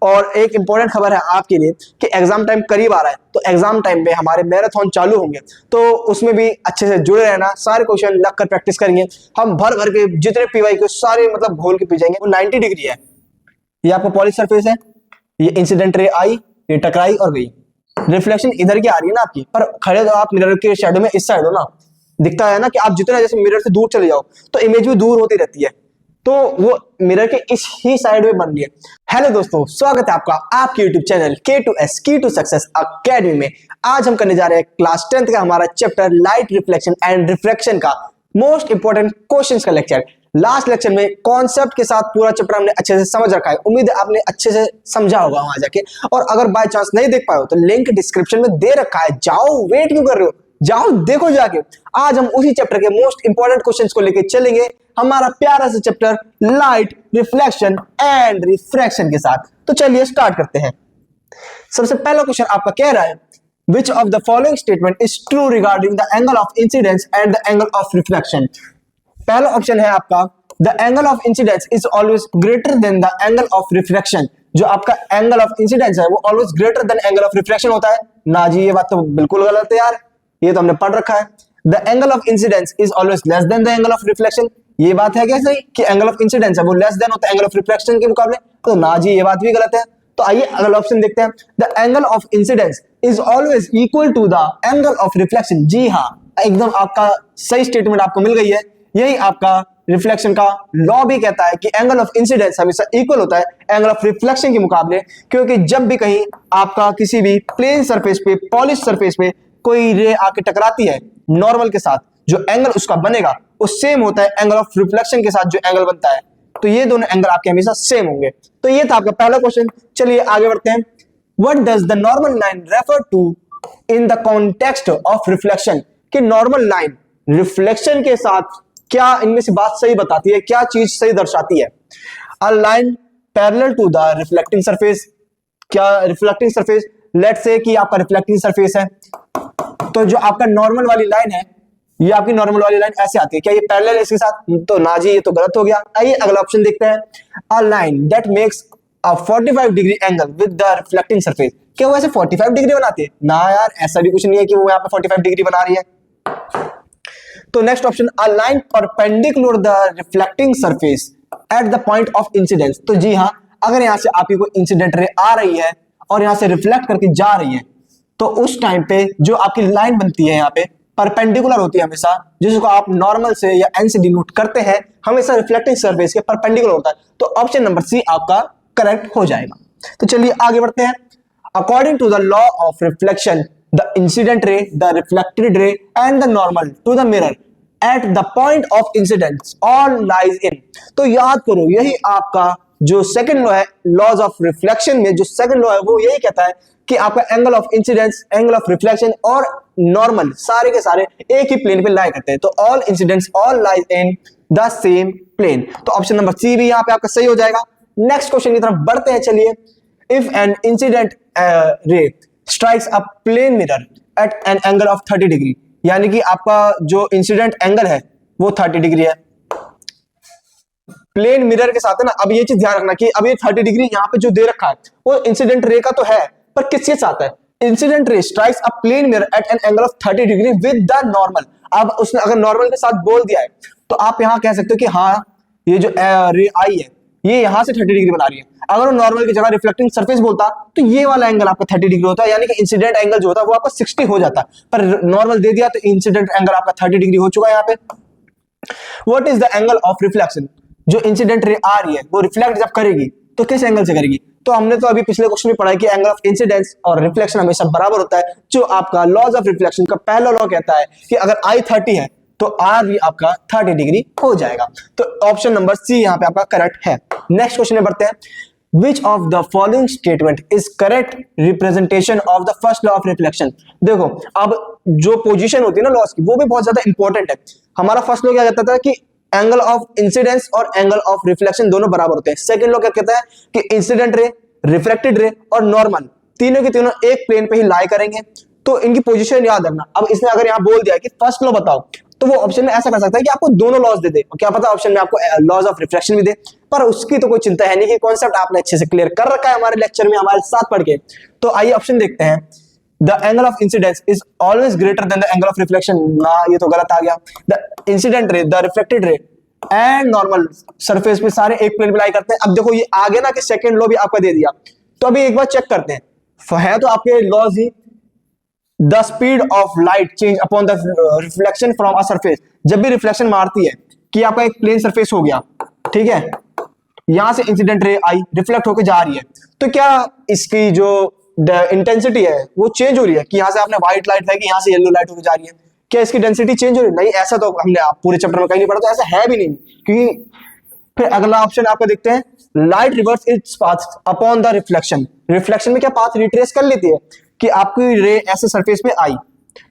और एक इंपॉर्टेंट खबर है आपके लिए कि एग्जाम टाइम करीब आ रहा है, तो एग्जाम टाइम पे हमारे मैराथन चालू होंगे, तो उसमें भी अच्छे से जुड़े रहना। सारे क्वेश्चन लग कर प्रैक्टिस करेंगे हम, भर भर के जितने पीवाई के सारे मतलब घोल के पी जाएंगे। वो 90 डिग्री है, ये आपको पॉलिश सरफेस है, ये इंसिडेंट रे आई, ये टकराई और गई। रिफ्लेक्शन इधर की आ रही है ना आपकी, पर खड़े तो आप मिरर के शैडो में इस साइड हो ना, दिखता है ना कि आप जितना जैसे मिरर से दूर चले जाओ तो इमेज भी दूर होती रहती है, तो वो मिरर के इस ही साइड में बन रही है। हेलो दोस्तों, स्वागत है आपका आपके YouTube चैनल K2S की टू सक्सेस अकेडमी में। आज हम करने जा रहे हैं क्लास 10th का हमारा chapter light reflection and refraction का मोस्ट इंपोर्टेंट क्वेश्चंस का लेक्चर। लास्ट लेक्चर में कॉन्सेप्ट के साथ पूरा चैप्टर हमने अच्छे से समझ रखा है, उम्मीद है आपने अच्छे से समझा होगा वहां जाके। और अगर बाय चांस नहीं देख पाए हो तो लिंक डिस्क्रिप्शन में दे रखा है, जाओ, वेट क्यों कर रहे हो, जाओ देखो जाके। आज हम उसी चैप्टर के मोस्ट इंपोर्टेंट क्वेश्चंस को लेके चलेंगे, हमारा प्यारा सा chapter light reflection and refraction के साथ। तो चलिए स्टार्ट करते हैं। सबसे पहला क्वेश्चन आपका कह रहा है which of the following statement is true regarding the angle of incidence and the angle of reflection। पहला ऑप्शन है आपका the angle of incidence is always greater than the angle of reflection। जो आपका angle of incidence है वो always greater then angle of reflection होता है ना जी, ये बात तो बिल्कुल गलत है यार, ये तो हमने पढ़ रखा है। The angle of incidence is always less than the angle of reflection, ये बात है क्या सही कि एंगल ऑफ इंसिडेंस है वो लेस देन होता है एंगल ऑफ रिफ्लेक्शन के मुकाबले, तो ना जी ये बात भी गलत है। तो आइए अगला ऑप्शन देखते हैं, the angle of incidence is always equal to the angle of reflection. जी हाँ, एकदम आपका सही स्टेटमेंट आपको मिल गई है। यही आपका रिफ्लेक्शन का लॉ भी कहता है कि एंगल ऑफ इंसिडेंस हमेशा इक्वल होता है एंगल ऑफ रिफ्लेक्शन के मुकाबले, क्योंकि जब भी कहीं आपका किसी भी प्लेन सरफेस पे, पॉलिश सरफेस पे कोई रे आके टकराती है नॉर्मल के साथ, जो एंगल उसका बनेगा वो सेम होता है एंगल ऑफ रिफ्लेक्शन के साथ जो एंगल बनता है, तो ये दोनों एंगल आपके हमेशा सेम होंगे। तो ये था आपका पहला क्वेश्चन। चलिए आगे बढ़ते हैं। What does the normal line refer to in the context of reflection, कि नॉर्मल लाइन रिफ्लेक्शन के साथ क्या इनमें से बात सही बताती है, क्या चीज सही दर्शाती है। A line parallel to the reflecting surface, क्या रिफ्लेक्टिंग सरफेस, लेट्स से कि आपका रिफ्लेक्टिंग सरफेस है, तो जो आपका नॉर्मल वाली लाइन है, ये आपकी नॉर्मल वाली लाइन ऐसे आती है, क्या ये पैरेलल है इसके साथ, तो ना जी ये तो गलत हो गया। आइए अगला ऑप्शन देखते हैं। A line that makes a 45 degree angle with the reflecting surface, क्या वो ऐसे 45 डिग्री बनाती है ना यार, ऐसा भी कुछ नहीं है कि वो यहाँ पे 45 डिग्री बना रही है। तो next option, a line perpendicular the reflecting surface at the point of incidence. तो जी हाँ, अगर यहाँ से आपकी कोई इंसिडेंट रे आ रही है और यहाँ से रिफ्लेक्ट करके जा रही है, तो उस टाइम पे जो आपकी लाइन बनती है यहाँ पे परपेंडिकुलर होती है हमेशा, जिसको आप नॉर्मल से या एन से डिनोट करते हैं, हमेशा रिफ्लेक्टिंग सरफेस के परपेंडिकुलर होता है। तो ऑप्शन नंबर सी आपका करेक्ट हो जाएगा। तो चलिए आगे बढ़ते हैं। According to the law of reflection, the incident ray, the reflected ray and the normal to the mirror at the point of incidence all lies in. तो याद करो, यही आपका जो सेकंड लॉ है लॉज ऑफ रिफ्लेक्शन में, जो second law है वो यही कहता है कि आपका angle of incidence, angle of reflection और नॉर्मल सारे के सारे एक ही प्लेन पे लाई करते हैं, तो all incidents all lies in the same plane. तो ऑप्शन नंबर सी भी यहाँ पे आपका सही हो जाएगा। नेक्स्ट क्वेश्चन की तरफ बढ़ते हैं। चलिए, if an incident ray strikes a plane mirror at an angle of 30 degree, यानी कि आपका जो इंसिडेंट एंगल है वो 30 डिग्री है प्लेन मिरर के साथ है ना। अब ये चीज ध्यान रखना कि अब ये 30 डिग्री यहाँ पे जो दे रखा है वो इंसिडेंट रे का तो है, पर किसके साथ है, incident ray strikes a plane mirror at an angle of 30 degree with the normal. अब उसने अगर नॉर्मल के साथ बोल दिया है तो आप यहाँ कह सकते हो कि हाँ ये जो रे आई है ये यहाँ से 30 डिग्री बना रही है। अगर वो नॉर्मल की जगह रिफ्लेक्टिंग सरफेस बोलता तो ये वाला एंगल आपका 30 डिग्री होता है, यानी कि इंसिडेंट एंगल जो होता है वो आपका 60 हो जाता है, पर नॉर्मल दे दिया तो इंसिडेंट एंगल आपका 30 डिग्री हो चुका है यहाँ पे। What is the angle of reflection, जो इंसिडेंट रे आ रही है वो रिफ्लेक्ट जब करेगी तो किस एंगल से करेगी, तो हमने तो अभी पिछले क्वेश्चन में पढ़ा है कि एंगल ऑफ इंसिडेंस और रिफ्लेक्शन हमेशा बराबर होता है। जो आपका लॉज ऑफ रिफ्लेक्शन का पहला लॉ कहता है कि अगर आई 30 है तो आर भी आपका 30 डिग्री हो जाएगा। तो ऑप्शन नंबर सी यहाँ पे आपका करेक्ट है। नेक्स्ट क्वेश्चन में बढ़ते हैं। Which of the following statement is correct representation of the first law of reflection। देखो, अब जो पोजीशन होती है ना लॉस की वो भी बहुत ज्यादा इंपॉर्टेंट है। हमारा फर्स्ट लॉ क्या कहता था कि एंगल ऑफ इंसिडेंस और एंगल ऑफ रिफ्लेक्शन दोनों बराबर होते हैं। सेकंड लॉ क्या कहता है कि इंसिडेंट रे, रिफ्रैक्टेड रे और नॉर्मल तीनों के तीनों एक प्लेन पे ही लाई करेंगे, तो इनकी पोजीशन याद रखना। अब इसने अगर यहाँ बोल दिया कि फर्स्ट लॉ बताओ, तो वो ऑप्शन में ऐसा कर सकता है कि आपको दोनों लॉज दे दे, क्या पता ऑप्शन में आपको लॉज ऑफ रिफ्लेक्शन भी दे, पर उसकी तो कोई चिंता है नहीं कि कॉन्सेप्ट आपने अच्छे से क्लियर कर रखा है हमारे लेक्चर में हमारे साथ पढ़ के। तो आइए ऑप्शन देखते हैं, the angle of incidence is always greater than the angle of reflection. ना, ये तो गलत आ गया। The incident ray, the reflected ray and normal surface पे सारे एक प्लेन में लाई करते हैं। अब देखो ये आगे ना कि सेकंड लॉ भी आपका दे दिया, तो अभी एक बार चेक करते हैं। है तो आपके लॉज ही, the speed of light change upon the reflection from a surface. जब भी रिफ्लेक्शन मारती है कि आपका एक प्लेन सरफेस हो गया, ठीक है, यहां से इंसिडेंट रे आई रिफ्लेक्ट होकर जा रही है, तो क्या इसकी जो इंटेंसिटी है वो चेंज हो रही है कि यहां से आपने व्हाइट लाइट है कि यहां से येलो लाइट होकर जा रही है, क्या इसकी डेंसिटी चेंज हो रही है? नहीं, ऐसा तो हमने आप पूरे चैप्टर में कहीं नहीं पढ़ा, तो ऐसा है भी नहीं। क्योंकि फिर अगला ऑप्शन आपको देखते हैं, light reverse its path upon the reflection. Reflection में क्या पाथ रिट्रेस कर लेती है कि आपकी रे ऐसे सरफेस पे आई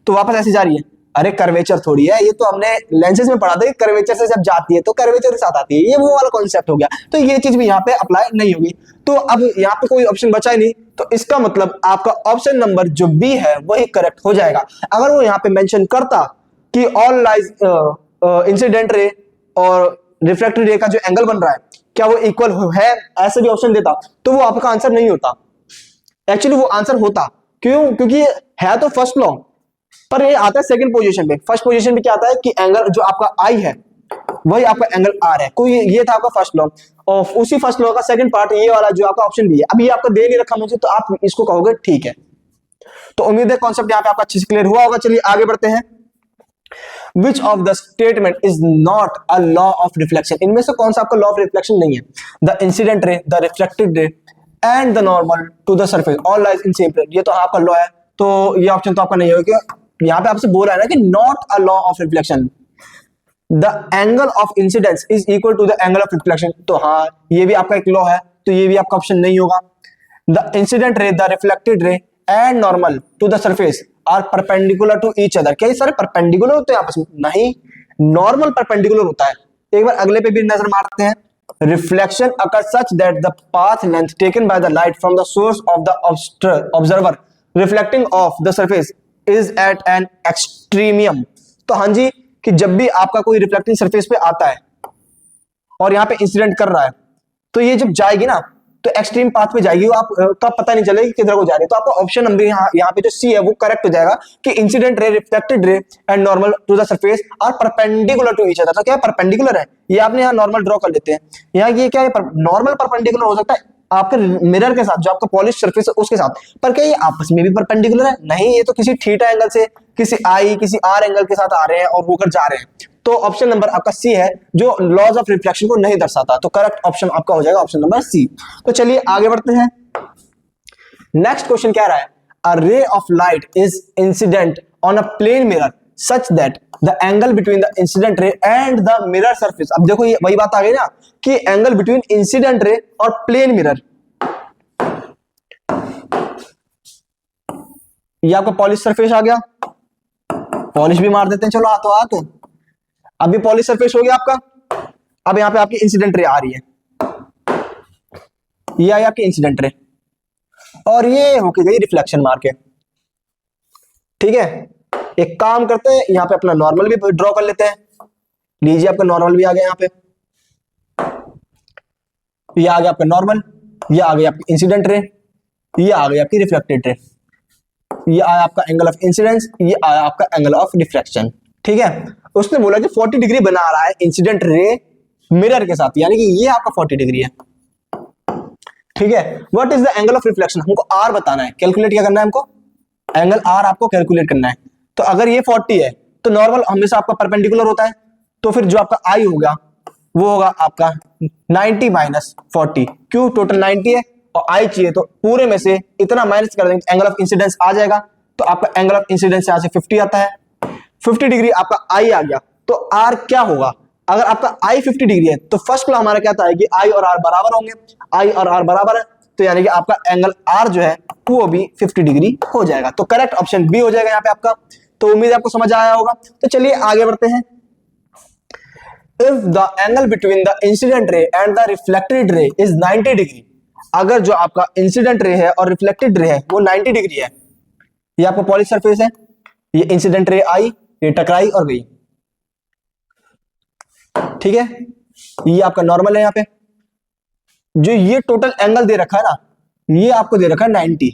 तो वापस ऐसे जा रही है। अरे कर्वेचर थोड़ी है, ये तो हमने लेंसेज में पढ़ा था कि कर्वेचर से जब जाती है तो कर्वेचर के साथ आती है, ये वो वाला कॉन्सेप्ट हो गया। तो ये चीज भी यहाँ पे अप्लाई नहीं होगी। तो अब यहाँ पे कोई ऑप्शन बचा ही नहीं, तो इसका मतलब आपका ऑप्शन नंबर जो बी है वही करेक्ट हो जाएगा। अगर वो यहाँ पे मेंशन करता कि ऑल लाइज इंसिडेंट रे और रिफ्लेक्टेड रे का जो एंगल बन रहा है क्या वो इक्वल है, ऐसे भी ऑप्शन देता, तो वो आपका आंसर नहीं होता। एक्चुअली वो आंसर होता, क्यों? क्योंकि है तो फर्स्ट लॉ, पर ये आता है सेकंड पोजीशन पे। फर्स्ट पोजीशन पे क्या आता है कि एंगल जो आपका आई है वही आपका एंगल आर है। कोई ये था आपका फर्स्ट लॉ, और उसी फर्स्ट लॉ का सेकंड पार्ट ये वाला जो आपका ऑप्शन भी है। अब ये आपका दे नहीं रखा मुझे, तो आप इसको कहोगे ठीक है। तो उम्मीद है कॉन्सेप्ट यहाँ पे आपका अच्छे से क्लियर हुआ होगा। चलिए आगे बढ़ते हैं। Which of the statement is not a law of reflection? इनमें से कौन सा आपका लॉ ऑफ रिफ्लेक्शन नहीं है? The incident ray, the reflected ray and the normal to the surface all lies in same plane। ये तो आपका लॉ है, तो ये ऑप्शन तो आपका नहीं होगा। यहाँ पे आपसे बोला है ना कि not a law of reflection, the angle of incidence is equal to the angle of reflection. तो हाँ, ये भी आपका एक लॉ है, तो ये भी आपका ऑप्शन नहीं होगा। The incident ray, the reflected ray and normal to the surface are perpendicular to each other. क्या ये सारे परपेंडिकुलर होते हैं आपस में? नहीं, नॉर्मल परपेंडिकुलर होता है। एक बार अगले पे भी नजर मारते हैं। Reflection occurs such that the path length taken by the light from the source of the observer reflecting off the surface is at an extremium। तो हाँ जी, कि जब भी आपका कोई रिफ्लेक्टिंग सरफेस पे आता है और यहाँ पे इंसिडेंट कर रहा है, तो ये जब जाएगी ना तो एक्सट्रीम पाथ पे जाएगी, वो आपका पता नहीं चलेगा किधर को जा रही है। तो आपका ऑप्शन नंबर यहाँ पे जो सी है वो करेक्ट हो जाएगा कि incident ray, reflected ray and normal to the surface are perpendicular to each other. तो क्या परपेंडिकुलर है? ये आपने यहाँ नॉर्मल ड्रॉ कर लेते हैं। यहाँ ये क्या है, नॉर्मल परपेंडिकुलर हो सकता है आपके मिरर के साथ, जो आपका पॉलिश सरफेस है उसके साथ, पर क्या ये आपस में भी परपेंडिकुलर है? नहीं, ये तो किसी थीटा एंगल से, किसी आई, किसी आर एंगल के साथ आ रहे हैं और होकर जा रहे हैं। तो ऑप्शन नंबर आपका सी है जो लॉज ऑफ रिफ्लेक्शन को नहीं दर्शाता। तो करेक्ट ऑप्शन आपका हो जाएगा ऑप्शन नंबर सी। तो चलिए आगे बढ़ते हैं। नेक्स्ट क्वेश्चन क्या रहा है, a ray of light is incident on a plane mirror such that the angle between the incident ray and the mirror surface. अब देखो ये वही बात आ गई ना कि एंगल बिटवीन इंसिडेंट रे और प्लेन मिरर, ये आपका पॉलिश सरफेस आ गया, पॉलिश भी मार देते हैं, चलो हाथों हाथ। अभी पॉलिश सरफेस हो गया आपका। अब यहां पे आपकी इंसिडेंट रे आ रही है, ये आई आपकी इंसिडेंट रे, और ये होके गई रिफ्लेक्शन मार के। ठीक है, एक काम करते हैं, यहां पे अपना नॉर्मल भी ड्रॉ कर लेते हैं। लीजिए आपका नॉर्मल भी आ गया, यहां पे ये आ गया आपका नॉर्मल, ये आ गई आपकी इंसिडेंट रे, ये आ गई आपकी रिफ्लेक्टेड रे, ये आया आपका एंगल ऑफ इंसिडेंस, ये आया आपका एंगल ऑफ रिफ्लेक्शन। ठीक है, उसने बोला कि 40 डिग्री बना रहा है इंसिडेंट रे मिरर के साथ, यानी कि ये आपका 40 डिग्री है। ठीक है, what is the angle of reflection, हमको आर बताना है, कैलकुलेट क्या करना है हमको, एंगल आर आपको कैलकुलेट करना है। तो अगर ये 40 है तो नॉर्मल हमेशा आपका परपेंडिकुलर होता है, तो फिर जो आपका आई होगा वो होगा आपका 90 माइनस 40। क्यों? टोटल 90 है और आई चाहिए, तो पूरे में से इतना माइनस कर देंगे, एंगल ऑफ इंसिडेंस आ जाएगा। तो आपका एंगल ऑफ इंसिडेंस यहां से 50 आता है, 50 डिग्री आपका आई आ गया। तो आर क्या होगा, अगर आपका आई 50 डिग्री है तो फर्स्ट लॉ हमारा क्या था कि आई और आर बराबर होंगे, आई और आर बराबर है, तो यानी कि आपका एंगल आर जो है वो भी 50 डिग्री हो जाएगा। तो करेक्ट ऑप्शन बी हो जाएगा यहाँ पे आपका। तो उम्मीद है आपको समझ आया होगा। तो चलिए आगे बढ़ते हैं। If the angle between the incident ray and the reflected रे इज 90 डिग्री, अगर जो आपका इंसिडेंट रे है और रिफ्लेक्टेड रे है वो 90 डिग्री है, ये आपका पॉलिश सरफेस है, ये इंसिडेंट रे आई, ये टकराई और गई। ठीक है, ये आपका नॉर्मल है यहाँ पे, जो ये टोटल एंगल दे रखा है ना, ये आपको दे रखा है 90,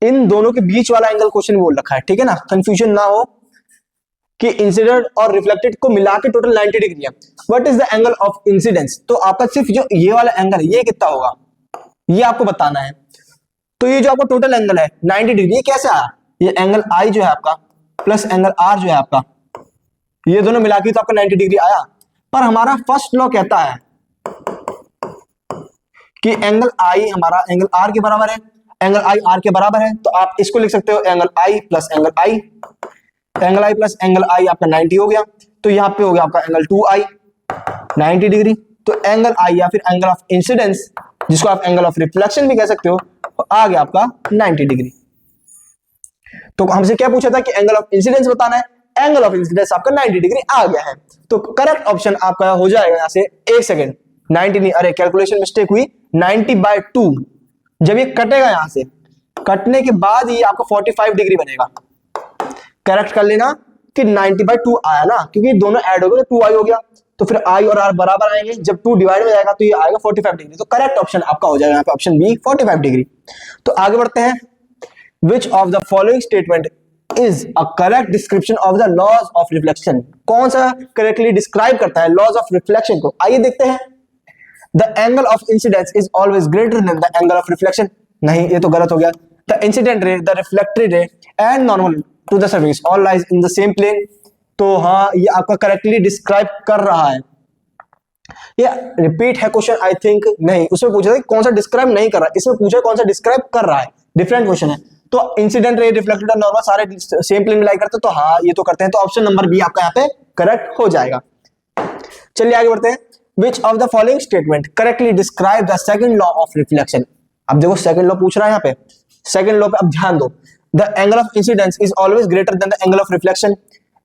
इन दोनों के बीच वाला एंगल क्वेश्चन बोल रखा है, ठीक है ना, कंफ्यूजन ना हो कि इंसिडेंट और रिफ्लेक्टेड को मिला के टोटल 90 डिग्री है। What is the angle of incidence, तो आपका सिर्फ जो ये वाला एंगल है ये कितना होगा, ये आपको बताना है। तो ये जो आपका टोटल एंगल है 90 डिग्री, ये कैसे आया, ये एंगल आई जो है आपका प्लस एंगल आर जो है आपका, ये दोनों मिला के तो आपका 90 डिग्री आया। पर हमारा फर्स्ट लॉ कहता है कि एंगल आई हमारा एंगल आर के बराबर है, एंगल आई आर के बराबर है, तो आप इसको लिख सकते हो एंगल आई प्लस एंगल आई, एंगल आई प्लस एंगल आई आपका 90 हो गया, तो यहाँ पे हो गया आपका एंगल 2i 90 डिग्री। तो एंगल आई या फिर एंगल ऑफ इंसिडेंस, जिसको आप एंगल ऑफ रिफ्लेक्शन भी कह सकते हो, तो आ गया आपका 90 डिग्री। तो हमसे क्या पूछा था कि एंगल ऑफ इंसिडेंस बताना है, एंगल ऑफ इंसिडेंस आपका 90 डिग्री आ गया है, तो करेक्ट ऑप्शन आपका हो जाएगा यहां से, एक सेकेंड 90 नहीं, अरे कैलकुलेशन मिस्टेक हुई, 90/2, जब ये कटेगा यहां से, कटने के बाद ये आपका 45 डिग्री बनेगा। करेक्ट कर लेना कि 90/2 आया ना, क्योंकि दोनों ऐड हो गए तो 2i हो गया, तो फिर i और r बराबर आएंगे, जब 2 डिवाइड हो जाएगा तो ये आएगा 45 डिग्री, तो करेक्ट ऑप्शन आपका हो जाएगा यहाँ पे ऑप्शन बी 45 डिग्री। तो आगे बढ़ते हैं, which of the following statement is a correct description of the laws of reflection, कौन सा करेक्टली डिस्क्राइब करता है लॉज ऑफ रिफ्लेक्शन को, आइए देखते हैं। The angle of incidence is always greater than the angle of reflection, नहीं ये तो गलत हो गया। The incident ray, the reflected ray and normal to the surface all lies in the same plane, तो हाँ ये आपका करेक्टली डिस्क्राइब कर रहा है। ये रिपीट है क्वेश्चन आई थिंक, नहीं उसमें पूछा था कौन सा डिस्क्राइब नहीं कर रहा है, इसमें पूछा कौन सा डिस्क्राइब कर रहा है, डिफरेंट क्वेश्चन है। तो इंसिडेंट रे, रिफ्लेक्टेड और नॉर्मल सारे सेम प्लेन में लाई करते, तो हाँ ये तो करते हैं, तो ऑप्शन नंबर बी आपका यहाँ पे करेक्ट हो जाएगा। चलिए आगे बढ़ते हैं, which of the following statement correctly describe the second law of reflection. अब देखो सेकंड लॉ पूछ रहा है यहाँ पे, सेकंड लॉ पे अब ध्यान दो, the angle of incidence is always greater than the angle of reflection,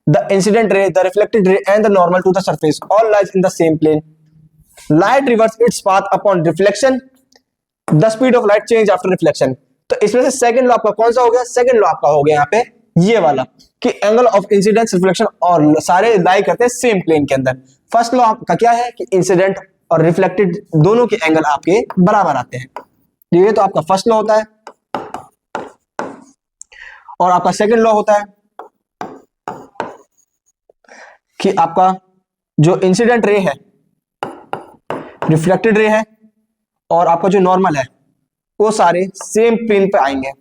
the incident ray, the reflected ray and the normal to the surface all lies in the same plane, light reverse its path upon reflection, the speed of light change after reflection. तो इसमें से second law आपका कौन सा हो गया, second law आपका हो गया यहाँ पे ये वाला कि एंगल ऑफ इंसिडेंस रिफ्लेक्शन और सारे लाई करते हैं सेम प्लेन के अंदर। फर्स्ट लॉ आपका क्या है कि इंसिडेंट और रिफ्लेक्टेड दोनों के एंगल आपके बराबर आते हैं, ये तो आपका फर्स्ट लॉ होता है। और आपका सेकंड लॉ होता है कि आपका जो इंसिडेंट रे है, रिफ्लेक्टेड रे है और आपका जो नॉर्मल है वो सारे सेम प्लेन पे आएंगे,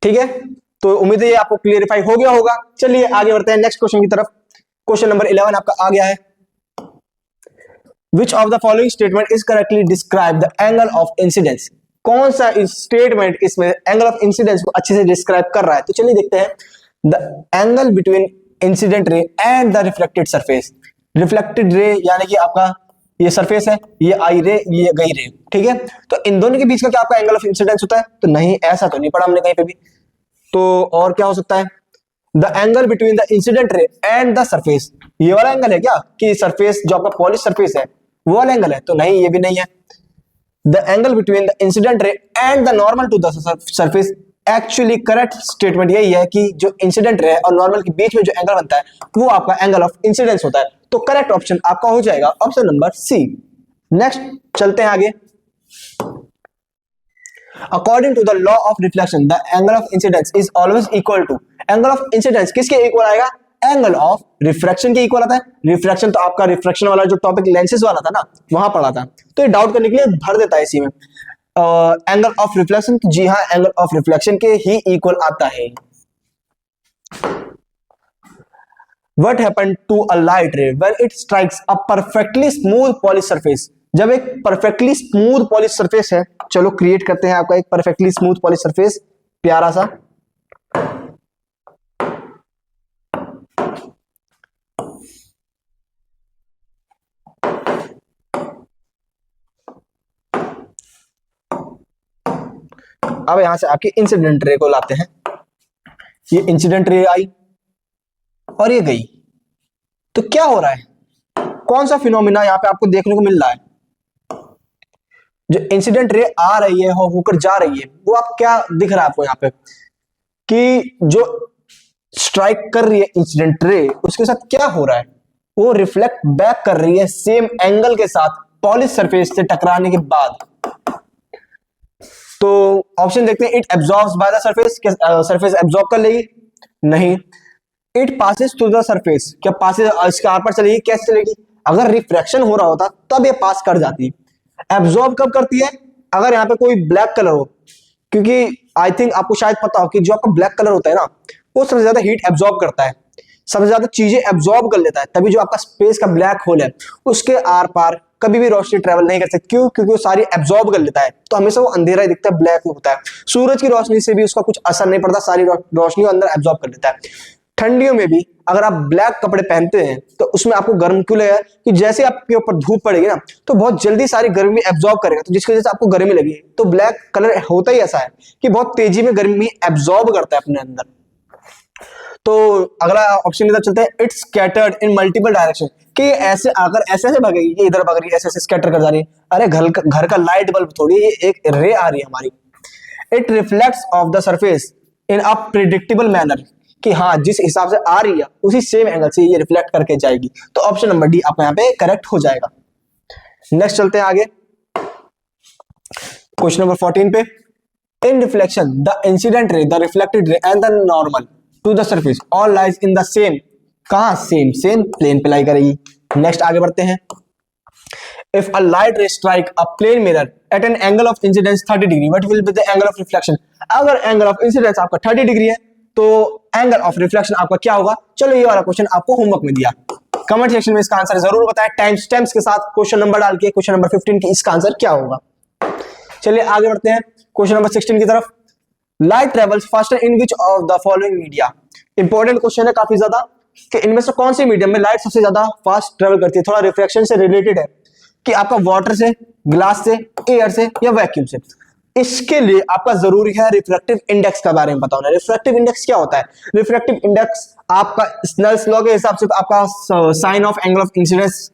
ठीक है। तो उम्मीद है ये आपको क्लियरिफाई हो गया होगा। चलिए आगे बढ़ते हैं नेक्स्ट क्वेश्चन की तरफ। क्वेश्चन नंबर 11 आपका आ गया है, विच of the following statement is correctly describe the angle of incidence, कौन सा स्टेटमेंट इसमें एंगल ऑफ इंसिडेंस को अच्छे से डिस्क्राइब कर रहा है। तो चलिए देखते हैं, the angle between incident ray and the reflected surface, reflected ray यानी कि आपका ये सरफेस है, ये आई रे, ये गई रे, ठीक है। तो इन दोनों के बीच का क्या आपका एंगल ऑफ इंसिडेंस होता है, तो नहीं ऐसा तो नहीं पढ़ा हमने कहीं पे भी। तो और क्या हो सकता है, the angle between the incident ray and the surface, ये वाला एंगल है क्या कि सरफेस जो आपका पॉलिश सरफेस है वो वाला एंगल है, तो नहीं ये भी नहीं है। The angle between the incident ray and the normal to the surface, actually correct statement यही है कि जो इंसिडेंट रे और नॉर्मल के बीच में जो एंगल बनता है वो आपका एंगल ऑफ इंसिडेंस होता है। तो करेक्ट ऑप्शन आपका हो जाएगा ऑप्शन नंबर सी। नेक्स्ट चलते हैं आगे। According to the law of reflection the angle of incidence is always equal to, angle of incidence किसके इक्वल आएगा, एंगल ऑफ रिफ्रैक्शन के इक्वल आता है। रिफ्रैक्शन तो आपका रिफ्रैक्शन वाला जो टॉपिक लेंसेज वाला था ना वहां पढ़ा था, तो ये डाउट करने के लिए भर देता है इसी में। एंगल ऑफ रिफ्लेक्शन, जी हाँ एंगल ऑफ रिफ्लेक्शन के ही इक्वल आता है। What happened to a light ray when it strikes a perfectly smooth polished surface? जब एक perfectly smooth polished surface है, चलो क्रिएट करते हैं आपका एक perfectly smooth polished surface प्यारा सा। अब यहां से आपकी इंसिडेंट रे को लाते हैं, ये इंसिडेंट रे आई और ये गई, तो क्या हो रहा है, कौन सा फिनोमिना यहां पे आपको देखने को मिल रहा है। जो इंसिडेंट रे आ रही है होकर जा रही है वो आप क्या दिख रहा है आपको यहाँ पे कि जो स्ट्राइक कर रही है इंसिडेंट रे, उसके साथ क्या हो रहा है, वो रिफ्लेक्ट बैक कर रही है सेम एंगल के साथ पॉलिश सरफेस से टकराने के बाद। तो ऑप्शन देखते हैं, it absorbs by the surface, क्या सरफेस एब्जॉर्ब कर लेगी? नहीं। It passes through the surface, क्या पासेस इसके आर पर चलेगी? कैसे चलेगी? अगर रिफ्रैक्शन हो रहा होता तब ये पास कर जाती। एब्जॉर्ब कब करती है? अगर यहाँ पे कोई ब्लैक कलर हो, क्योंकि आई थिंक आपको शायद पता हो कि जो आपका ब्लैक कलर होता है ना, वो सबसे ज्यादा हीट एब्जॉर्ब करता है, सबसे ज्यादा चीजें एब्जॉर्ब कर लेता है, तभी जो आपका स्पेस का ब्लैक होल है उसके आर पार कभी भी रोशनी ट्रेवल नहीं कर सकती। क्यों? क्योंकि वो सारी एब्जॉर्ब कर लेता है, तो हमेशा वो अंधेरा ही दिखता है, ब्लैक होता है। सूरज की रोशनी से भी उसका कुछ असर नहीं पड़ता, सारी रोशनी वो अंदर एब्जॉर्ब कर लेता है। ठंडियों में भी अगर आप ब्लैक कपड़े पहनते हैं तो उसमें आपको गर्म क्यों लगेगा? कि जैसे आपके ऊपर धूप पड़ेगी ना, तो बहुत जल्दी सारी गर्मी एब्जॉर्ब करेगा, तो जिसकी वजह से आपको गर्मी लगी। तो ब्लैक कलर होता ही ऐसा है कि बहुत तेजी में गर्मी एब्जॉर्ब करता है अपने अंदर। तो अगला ऑप्शन की तरफ चलते हैं, it's scattered in multiple direction, कि ऐसे अगर ऐसे ऐसे भागेगी, ये इधर भाग रही है, ऐसे ऐसे स्कैटर कर जा रही है। अरे घर का लाइट बल्ब थोड़ी, ये एक रे आ रही है हमारी। It reflects of the surface in a predictable manner, कि हाँ जिस हिसाब से आ रही है उसी सेम एंगल से ये रिफ्लेक्ट करके जाएगी। तो ऑप्शन नंबर डी आपका यहाँ पे करेक्ट हो जाएगा। नेक्स्ट चलते हैं आगे, क्वेश्चन नंबर 14 पे। In reflection the incident ray, the reflected ray and the normal to the surface all lies in the same, कहां? सेम प्लेन पे लाई करेगी। नेक्स्ट आगे बढ़ते हैं। If a light ray strike a plane mirror at an angle of incidence 30 degree, what will be the angle of reflection? अगर angle of incidence आपका 30 degree है तो angle of reflection आपका क्या होगा? चलो ये वाला क्वेश्चन आपको होमवर्क में दिया, कमेंट सेक्शन में इसका आंसर जरूर बताएं, टाइम स्टैम्प्स के साथ क्वेश्चन नंबर डाल के क्वेश्चन नंबर 15 की इसका आंसर क्या होगा। चलिए आगे बढ़ते हैं क्वेश्चन नंबर 16 की तरफ। Light travels faster in which of the following media? Important question है काफी ज्यादा, कि इनमें से कौन सी मीडियम में लाइट सबसे ज्यादा फास्ट ट्रेवल करती है? थोड़ा रिफ्लेक्शन से रिलेटेड है, कि आपका वाटर से, ग्लास से, एयर से या वैक्यूम से। इसके लिए आपका जरूरी है रिफ्रैक्टिव इंडेक्स के बारे में पता होना। रिफ्रैक्टिव इंडेक्स क्या होता है? रिफ्रैक्टिव इंडेक्स आपका स्नेल्स लॉ के हिसाब से आपका sine of angle of incidence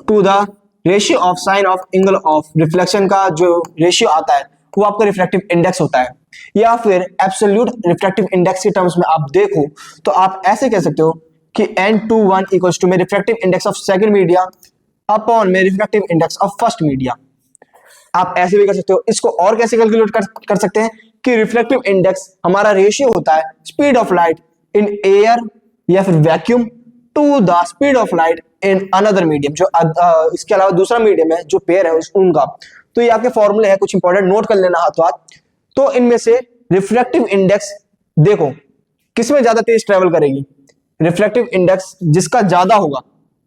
to the ratio of sine of angle of reflection का जो रेशियो आता है वो आपका रिफ्रैक्टिव इंडेक्स होता है। या फिर एब्सोल्यूट रिफ्रैक्टिव इंडेक्स के टर्म्स में आप देखो तो आप ऐसे कह सकते हो कि n21 इक्वल्स टू में refractive index of second media upon में refractive index of first media. आप ऐसे भी कर सकते हो। इसको और कैसे कैलकुलेट कर सकते हैं कि रिफ्लेक्टिव इंडेक्स हमारा रेशियो होता है speed of light in air या फिर vacuum to the speed of light in another medium, जो इसके अलावा दूसरा मीडियम है जो पेयर है उनका। तो ये आपके फॉर्मूले है, कुछ इंपॉर्टेंट नोट कर लेना हाथों हाथ। तो इनमें से रिफ्लेक्टिव इंडेक्स देखो किसमें ज्यादा तेज ट्रेवल करेगी? रिफ्लेक्टिव इंडेक्स जिसका ज्यादा होगा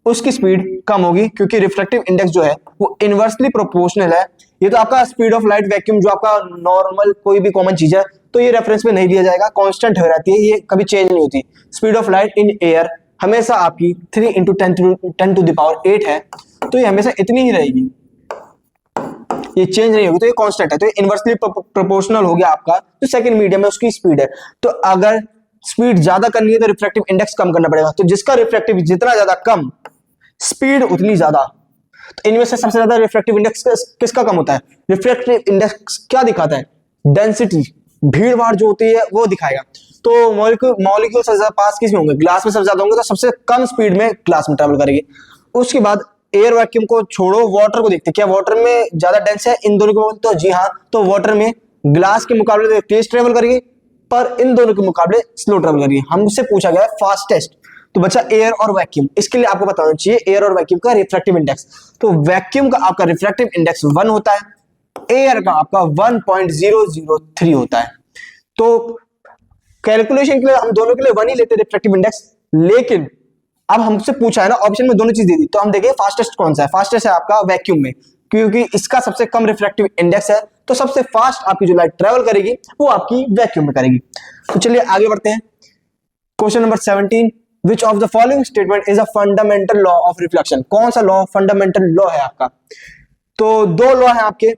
उसकी स्पीड कम होगी, क्योंकि रिफ्लेक्टिव इंडेक्स जो है वो इनवर्सली प्रोपोर्शनल है। ये तो आपका स्पीड ऑफ लाइट वैक्यूम जो आपका नॉर्मल कोई भी कॉमन चीज है तो ये रेफरेंस में नहीं लिया जाएगा, कांस्टेंट हो रहती है, ये कभी चेंज नहीं होती। Speed of light in air हमेशा आपकी 3 × 10 to the power 8 है, तो ये हमेशा इतनी ही रहेगी, ये चेंज नहीं होगी, तो ये कांस्टेंट है। तो ये इनवर्सली प्रोपोर्शनल हो गया आपका जो सेकंड मीडियम है उसकी स्पीड है। तो अगर स्पीड ज्यादा करनी है तो रिफ्लेक्टिव इंडेक्स कम करना पड़ेगा। तो जिसका रिफ्लेक्टिव जितना ज्यादा कम, स्पीड उतनी ज्यादा। तो इनमें से सबसे ज्यादा रिफ्लेक्टिव इंडेक्स किसका कम होता है? रिफ्लेक्टिव इंडेक्स क्या दिखाता है? डेंसिटी, भीड़ भाड़ जो होती है वो दिखाएगा। तो मॉलिक्यूल सबसे ज्यादा पास किस में होंगे? ग्लास में सबसे ज्यादा होंगे, तो सबसे कम स्पीड में ग्लास में ट्रेवल करेंगे। उसके बाद एयर वैक्यूम को छोड़ो, वाटर को देखते हैं, क्या वाटर में ज्यादा डेंस है इन दोनों को? तो जी हाँ, तो वाटर में ग्लास के मुकाबले तेज ट्रेवल करेगी, पर इन दोनों के मुकाबले स्लो ट्रेवल करेगी। हमसे पूछा गया है फास्टेस्ट, तो बचा एयर और वैक्यूम। इसके लिए आपको बताना चाहिए एयर और वैक्यूम का रिफ्रैक्टिव इंडेक्स। तो वैक्यूम का आपका रिफ्रैक्टिव इंडेक्स 1 होता है, एयर का आपका 1.003 होता है। तो कैलकुलेशन के लिए हम दोनों के लिए 1 ही लेते रिफ्रैक्टिव इंडेक्स, लेकिन अब हमसे पूछा है ना, ऑप्शन में दोनों चीज दे दी, तो हम देखें फास्टेस्ट कौन सा है। फास्टेस्ट है आपका वैक्यूम में, क्योंकि इसका सबसे कम रिफ्रैक्टिव इंडेक्स है, तो सबसे फास्ट आपकी जो लाइट ट्रेवल करेगी वो आपकी वैक्यूम में करेगी। तो चलिए आगे बढ़ते हैं। Question number 17, which of the following statement is a fundamental law of reflection? कौन सा लॉ फंडामेंटल लॉ है आपका? तो दो लॉ है आपके,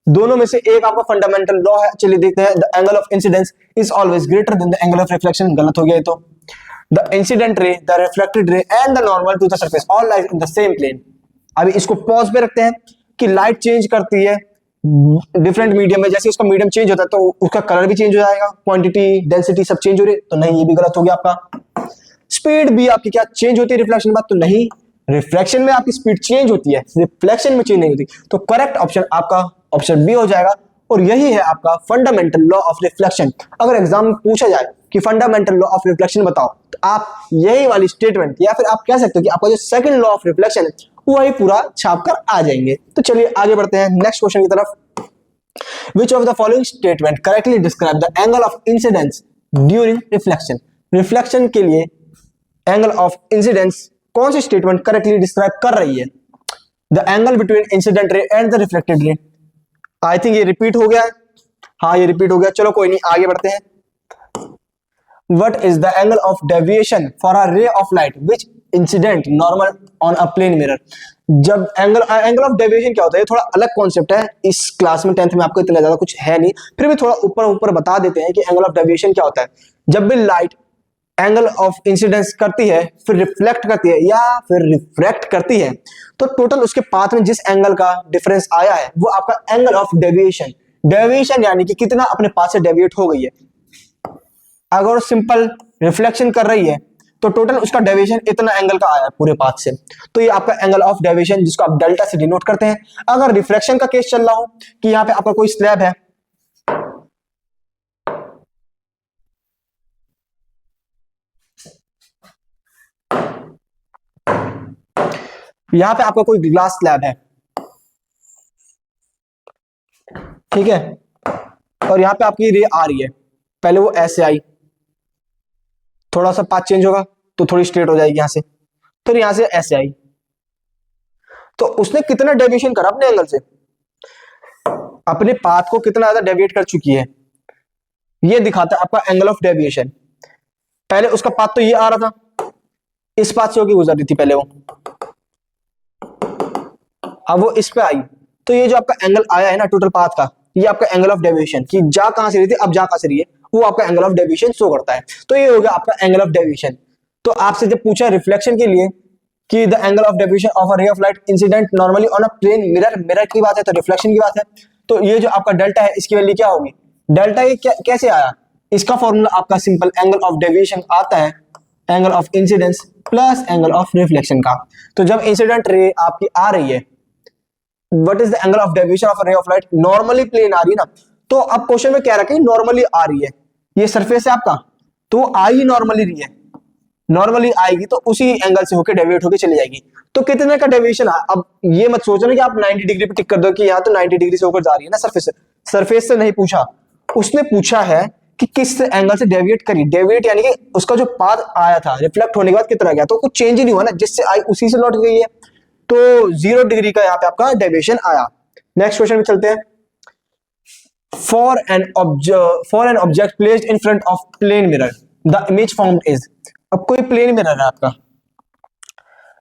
दोनों में से एक आपका फंडामेंटल लॉ है। चलिए देखते हैं। The angle of incidence is always greater than the angle of reflection, गलत हो गया ये तो। The incident ray, the reflected ray and the normal to the surface all lies in the same plane. अभी इसको पॉज पे रखते हैं कि लाइट चेंज करती है डिफरेंट मीडियम में, जैसे उसका मीडियम चेंज होता है तो उसका कलर भी चेंज हो जाएगा, क्वांटिटी डेंसिटी सब चेंज हो रही है, तो नहीं ये भी गलत हो गया आपका। स्पीड भी आपकी क्या चेंज होती है रिफ्लेक्शन के बाद, तो नहीं, रिफ्लेक्शन में आपकी स्पीड चेंज होती है, रिफ्लेक्शन में चेंज नहीं होती, तो करेक्ट ऑप्शन आपका ऑप्शन बी हो जाएगा। और यही है आपका फंडामेंटल लॉ ऑफ रिफ्लेक्शन। अगर एग्जाम में पूछा जाए कि फंडामेंटल लॉ ऑफ रिफ्लेक्शन बताओ, तो आप यही वाली स्टेटमेंट या फिर आप कह सकते हो कि आपका जो सेकंड लॉ ऑफ रिफ्लेक्शन है वही पूरा छाप कर आ जाएंगे। तो चलिए आगे बढ़ते हैं नेक्स्ट क्वेश्चन की तरफ। Which of the following statement correctly describe the angle of incidence during reflection? Reflection के लिए एंगल ऑफ इंसिडेंस कौन सी स्टेटमेंट करेक्टली डिस्क्राइब कर रही है? The angle between incident ray and the reflected रे। आई थिंक ये रिपीट हो गया है, हाँ ये रिपीट हो गया, चलो कोई नहीं आगे बढ़ते हैं। What is the angle of deviation for a ray of light which incident normal on a plane mirror? जब एंगल ऑफ डेविएशन क्या होता है, ये थोड़ा अलग कॉन्सेप्ट है, इस क्लास में 10th में आपको इतना ज्यादा कुछ है नहीं, फिर भी थोड़ा ऊपर ऊपर बता देते हैं कि एंगल ऑफ डेविएशन क्या होता है। जब भी लाइट एंगल ऑफ इंसिडेंस करती है, फिर रिफ्लेक्ट करती है या फिर रिफ्रैक्ट करती है, तो टोटल उसके पाथ में जिस एंगल का डिफरेंस आया है वो आपका एंगल ऑफ डेविएशन। डेविएशन यानी कि कितना अपने पाथ से डेविएट हो गई है। अगर सिंपल रिफ्लेक्शन कर रही है तो टोटल उसका डेविएशन इतना एंगल का आया है पूरे पाथ से, तो ये आपका एंगल ऑफ डेविएशन जिसको आप डेल्टा से डिनोट करते हैं। अगर रिफ्लेक्शन का केस चल रहा हो कि यहाँ पे आपका कोई स्लैब है, यहां पे आपका कोई ग्लास स्लैब है, ठीक है, और यहां पे आपकी रे आ रही है, पहले वो ऐसे आई, थोड़ा सा पाथ चेंज होगा तो थोड़ी स्ट्रेट हो जाएगी यहां से, फिर यहां से ऐसे आई, तो उसने कितना डेविएशन करा अपने एंगल से, अपने पाथ को कितना ज्यादा डेविएट कर चुकी है, ये दिखाता है आपका एंगल ऑफ डेविएशन। पहले उसका पाथ तो ये आ रहा था, इस पाथ से होकर गुजर रही थी पहले वो, अब वो इस पे आई, तो ये जो आपका एंगल आया है ना टोटल पाथ का, ये आपका एंगल ऑफ डेविएशन, कि जा कहां से रही थी अब जा कहां से रही है, वो आपका एंगल ऑफ डेविएशन शो करता है। तो ये हो गया आपका एंगल ऑफ डेविएशन। तो आपसे जब पूछा रिफ्लेक्शन के लिए कि the angle of deviation of a ray of light incident normally on a plane mirror, mirror की बात है तो रिफ्लेक्शन की बात है, तो ये जो आपका डेल्टा है इसकी वैल्यू क्या होगी, डेल्टा ये कैसे आया, इसका फॉर्मूला आपका सिंपल एंगल ऑफ डेविएशन आता है angle of incidence plus angle of reflection का। तो जब इंसिडेंट रे आपकी आ रही है, what is the angle of deviation of a ray of light, normally plane आ रही है ना, तो अब क्वेश्चन में क्या रखा है, नॉर्मली आ रही है, ये सरफेस है आपका, तो वो आ ही नॉर्मली रही है, नॉर्मली आएगी तो उसी एंगल से होकर डेविएट होकर चली जाएगी। तो कितने का डेविएशन है, अब ये मत सोचना कि आप 90 डिग्री पे टिक कर दो कि यहाँ तो 90 डिग्री से होकर जा रही है ना सरफेस से, सरफेस से नहीं पूछा, उसने पूछा है कि किस एंगल से डेविएट करी, डेविएट यानी कि उसका जो पाथ आया था रिफ्लेक्ट होने के बाद कितना गया, तो कुछ चेंज ही नहीं हुआ ना, जिससे आई उसी से लौट गई है, तो 0 डिग्री का यहाँ पे आपका डेविएशन आया। नेक्स्ट क्वेश्चन में चलते हैं। For an object placed in front of plane mirror the image formed is. अब कोई प्लेन मिरर है आपका,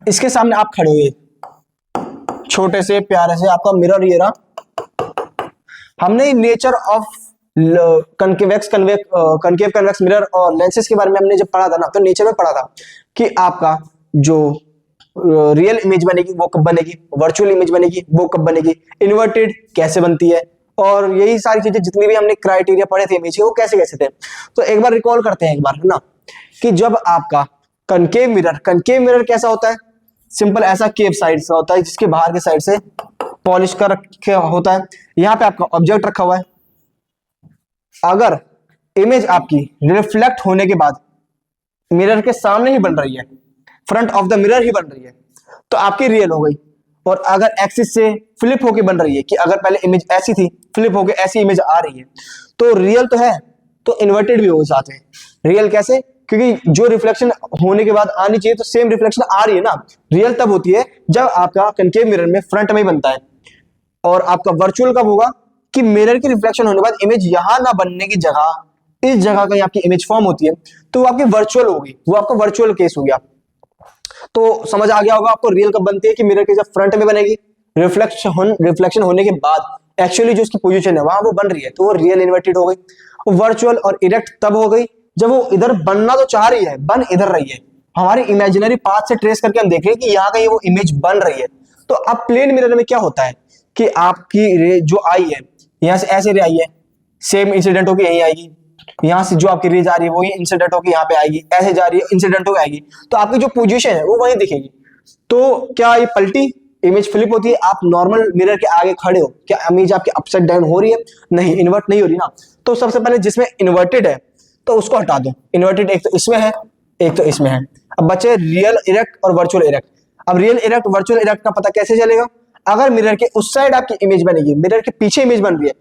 इसके सामने आप खड़े हुए, छोटे से प्यारे से आपका मिरर ये रहा। हमने nature of concave convex mirror और लेंसेज के बारे में हमने जब पढ़ा था ना, तो नेचर में पढ़ा था कि आपका जो रियल इमेज बनेगी वो कब बनेगी, वर्चुअल इमेज बनेगी वो कब बनेगी, इन्वर्टेड कैसे बनती है, और यही सारी चीजें जितनी भी हमने क्राइटेरिया पढ़े थे इमेज के वो कैसे कैसे थे। तो एक बार रिकॉल करते हैं एक बार, है ना, कि जब आपका कनकेव मिरर कैसा होता है, सिंपल ऐसा केव साइड से होता है जिसके बाहर के साइड से पॉलिश कर रखा होता है, यहाँ पे आपका ऑब्जेक्ट रखा हुआ है, अगर इमेज आपकी रिफ्लेक्ट होने के बाद मिरर के सामने ही बन रही है, फ्रंट ऑफ द मिरर ही बन रही है, तो आपकी रियल हो गई। और अगर एक्सिस से फ्लिप होके बन रही है, कि अगर पहले इमेज ऐसी थी फ्लिप होके ऐसी इमेज आ रही है, तो रियल तो है तो इन्वर्टेड भी होगी साथ में। रियल कैसे, क्योंकि जो रिफ्लेक्शन होने के बाद आनी चाहिए तो सेम रिफ्लेक्शन आ रही है ना, रियल तब होती है जब आपका कनकेव मिरर में फ्रंट में ही बनता है। और आपका वर्चुअल कब होगा, कि मिरर की रिफ्लेक्शन होने के बाद इमेज यहां ना बनने की जगह इस जगह कहीं आपकी इमेज फॉर्म होती है, तो वो आपकी वर्चुअल होगी, वो आपका वर्चुअल केस हो गया। तो समझ आ गया होगा आपको रियल कब बनती है, कि मिरर के जब फ्रंट में बनेगी, रिफ्लेक्शन होने के बाद एक्चुअली जो उसकी पोजीशन है वहां वो बन रही है, तो वो रियल इन्वर्टेड हो गई। वर्चुअल और इरेक्ट तब हो गई जब वो इधर बनना तो चाह रही है, बन इधर रही है, हमारी इमेजिनरी पाथ से ट्रेस करके हम देख रहे हैं कि यहाँ कहीं वो इमेज बन रही है। तो अब प्लेन मिरर में क्या होता है कि आपकी रे जो आई है यहाँ से ऐसे रे आई है, सेम इंसिडेंट होकर यही आएगी, यहाँ से जो आपकी रे जा रही है वही इंसिडेंट होकर यहाँ पे आएगी, ऐसे जा रही है इंसिडेंट होकर आएगी, तो आपकी जो पोजीशन है वो वही दिखेगी। तो क्या ये पलटी इमेज फ्लिप होती है? आप नॉर्मल मिरर के आगे खड़े हो, क्या इमेज आपकी अपसाइड डाउन हो रही है? नहीं, इन्वर्ट नहीं हो रही ना। तो सबसे पहले जिसमें इन्वर्टेड है तो उसको हटा दो। इन्वर्टेड एक तो इसमें है, एक तो इसमें है। अब बचे रियल इरेक्ट और वर्चुअल इरेक्ट। अब रियल इरेक्ट वर्चुअल इरेक्ट का पता कैसे चलेगा? अगर मिरर के उस साइड आपकी इमेज बनेगी, मिरर के पीछे इमेज बन रही है,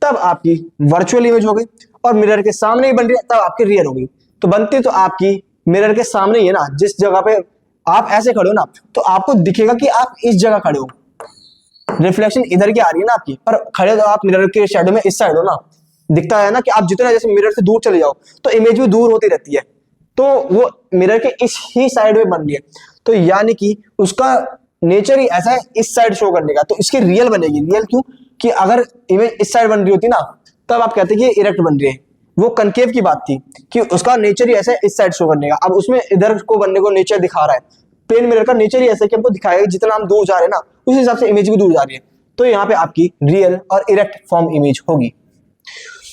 तब आपकी वर्चुअल इमेज हो गई, और मिरर के सामने ही बन रही है तब आपकी रियल हो गई। तो बनती तो आपकी मिरर के सामने ही है ना, जिस जगह पे आप ऐसे खड़े हो ना तो आपको दिखेगा कि आप इस जगह खड़े हो, रिफ्लेक्शन इधर की आ रही है ना आपकी, पर खड़े तो आप मिरर के शैडो में इस साइड हो ना। दिखता है ना कि आप जितना जैसे मिरर से दूर चले जाओ तो इमेज भी दूर होती रहती है, तो वो मिरर के इस ही साइड में बन रही है। तो यानी कि उसका नेचर ही ऐसा है इस साइड शो करने का, तो इसकी रियल बनेगी। रियल क्यों? कि अगर इमेज इस साइड बन रही होती ना तब आप कहते कि इरेक्ट बन रही है। वो कनकेव की बात थी कि उसका नेचर ही ऐसा है इस साइड शो करने का। अब उसमें इधर को बनने को नेचर दिखा रहा है। प्लेन मिरर का नेचर ही ऐसा है कि हमको दिखाएगा जितना हम दूर जा रहे हैं ना उस हिसाब से इमेज भी दूर जा रही है। तो यहाँ पे आपकी रियल और इरेक्ट फॉर्म इमेज होगी।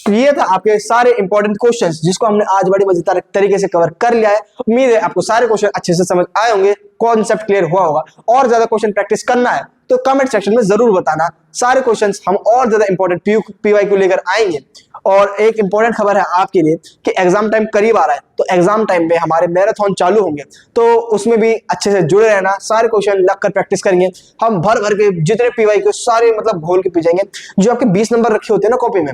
तो ये था आपके सारे इंपॉर्टेंट क्वेश्चंस जिसको हमने आज बड़ी मजेदार तरीके से कवर कर लिया है। उम्मीद है आपको सारे क्वेश्चन अच्छे से समझ आए होंगे, कॉन्सेप्ट क्लियर हुआ होगा। और ज्यादा क्वेश्चन प्रैक्टिस करना है तो कमेंट सेक्शन में जरूर बताना। सारे क्वेश्चंस हम और ज्यादा इंपॉर्टेंट पीवाई को लेकर आएंगे। और एक इंपॉर्टेंट खबर है आपके लिए कि एग्जाम टाइम करीब आ रहा है, तो एग्जाम टाइम में हमारे मैराथन चालू होंगे, तो उसमें भी अच्छे से जुड़े रहना। सारे क्वेश्चन लग कर प्रैक्टिस करेंगे। हम भर भर के जितने पीवाई को सारे मतलब घोल के पी जाएंगे। जो आपके 20 नंबर रखे होते हैं ना कॉपी में,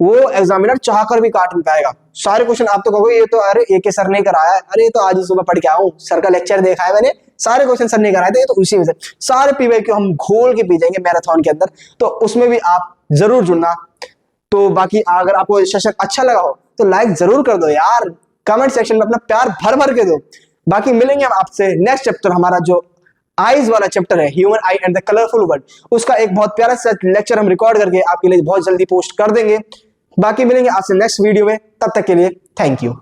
वो एग्जामिनर चाह कर भी काट नहीं पाएगा। सारे क्वेश्चन आप तो कहोगे ये तो अरे एक सर ने कराया है, अरे तो आज ही सुबह पढ़ के आऊं, सर का लेक्चर देखा है मैंने, सारे क्वेश्चन सर ने कराए थे, तो उसी में से सारे पीवाई को हम घोल के पी जाएंगे मैराथन के अंदर। तो उसमें भी आप जरूर जुड़ना। तो बाकी अगर आपको सेशन अच्छा लगा हो तो लाइक जरूर कर दो यार, कमेंट सेक्शन में अपना प्यार भर भर के दो। बाकी मिलेंगे हम आपसे नेक्स्ट चैप्टर, हमारा जो आईज वाला चैप्टर है, human I and the colourful world, उसका एक बहुत प्यारा सा लेक्चर हम रिकॉर्ड करके आपके लिए बहुत जल्दी पोस्ट कर देंगे। बाकी मिलेंगे आपसे नेक्स्ट वीडियो में, तब तक के लिए थैंक यू।